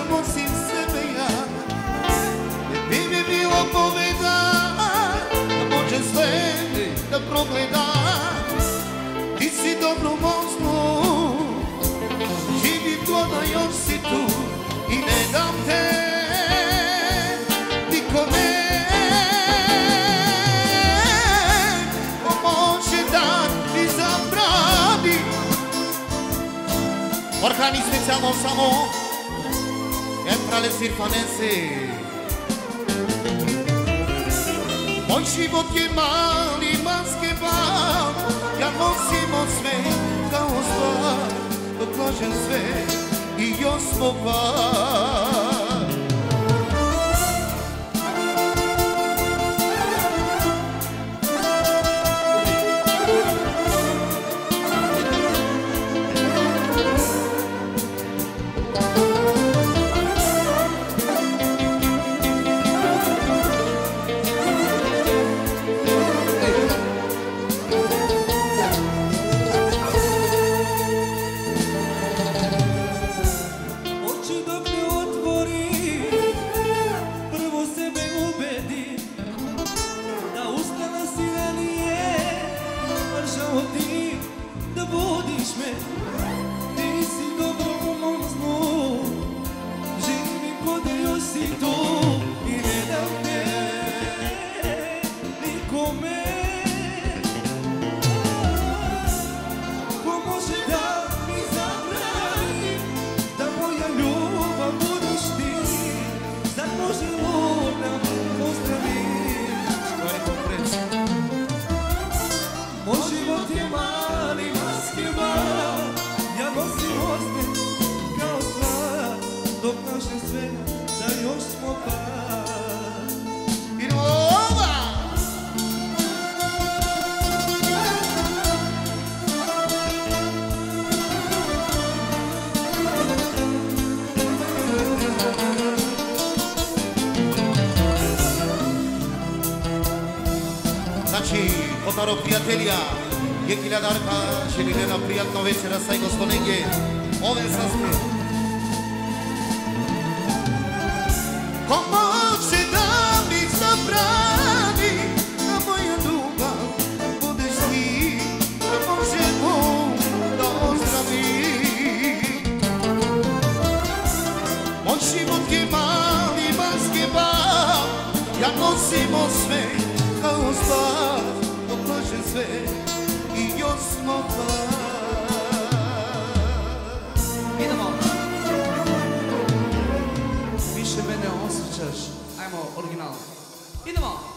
da nosim sebe ja. Ne bi mi bilo pobjeda, da može sve da progleda. Ti si dobro moznu, živi ploda, još si tu i ne dam te nikome. Ko može da mi zabrani. Orhani specijalno samo Entrale Sirfanense. Moj život je mali basketbal, ja nosimo sve kao stvar, dok lažem sve i još smo par. Старо пријателја, je хилјадарка, želim jedna prijatno večera sa gospodinje, ove saspe. Ko može da mi zabrani, da moja ljubav budeš ti, da možemo da ozdravi. Moj život je mali basketbal, ja nosimo sve kao stvar, sve i još smo par. Idemo. Više mene osjećaš. Ajmo, original. Idemo.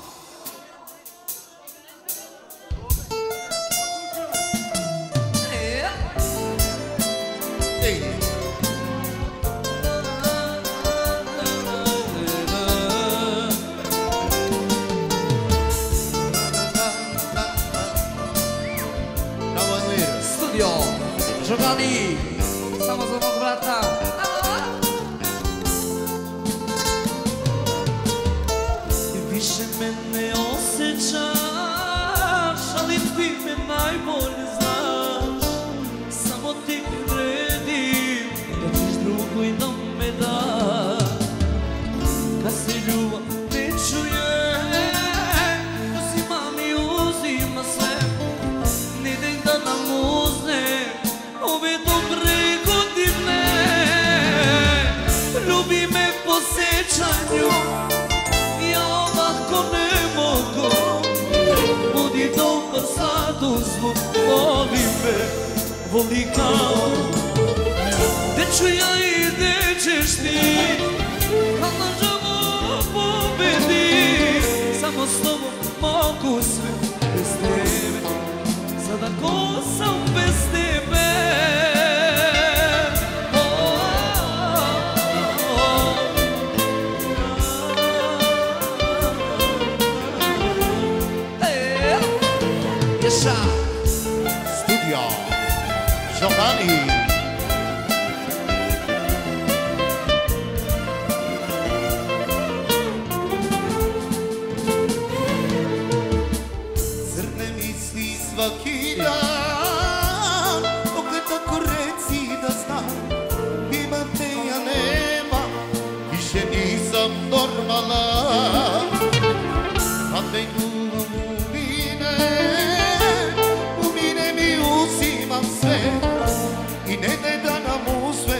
Žogani, samo za mog brata. Više me ne osjećaš, ali ti me najbolje znaš. Samo ti vredim, da ćeš drugo i da me daš. Kad se ljubav ne čuje, uzima mi, uzima sve. Ni den da nam uzne ove dobre godine. Ljubi me po sećanju, ja ovako ne mogu. Budi dobar sad uzvuk, voli me, voli kao. Gde ću ja i gde ćeš ti, kad lažemo pobedi. Samo s tobom mogu sve, bez tebe. Sada ko sam bez tebe? Studio Žogani. Crne misli svaki dan, opet tako normală. Até tu mine mi uzima sve i ne daj da nam uzme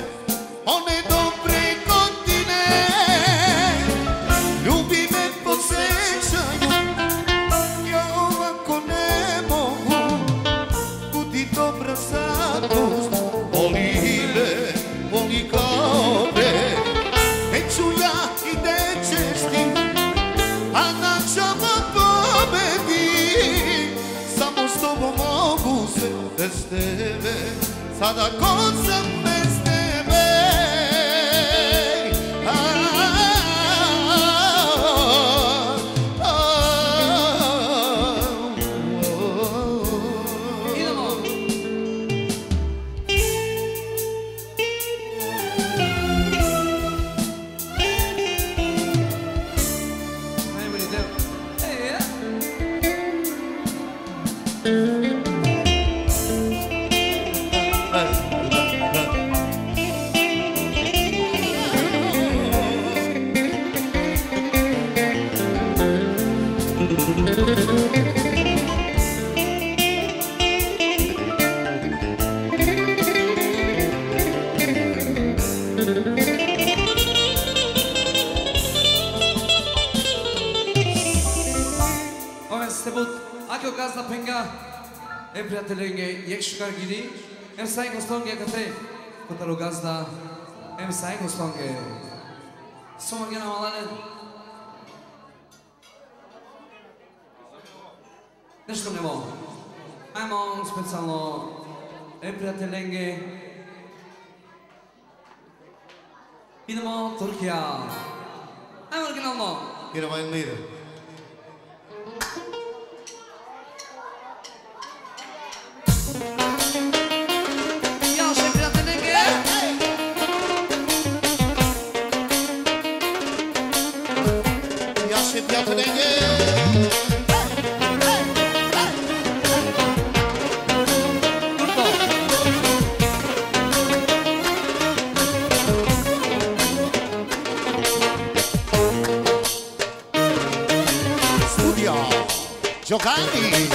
one dobre godine. Ljubi me po sećanju, ja ovako ne mogu, budi dobra zadost. Voli me, voli kao me, neću ja i nećeš ti, a načamo pobedi. Samo s tobom mogu se bez tebe, sada ko sam bez tebe. Idemo. Najbolji deo. Ej, Aki okazna penga, prijateljenge, jekškar gidi, saj gostonge kate, kotaro gazda, saj gostonge. Soma gena malane. Nešto nemo. Ajmo specijalno, prijateljenge. Idemo Turkija. Ajmo originalno. Idemo in mire. Studio Giovanni.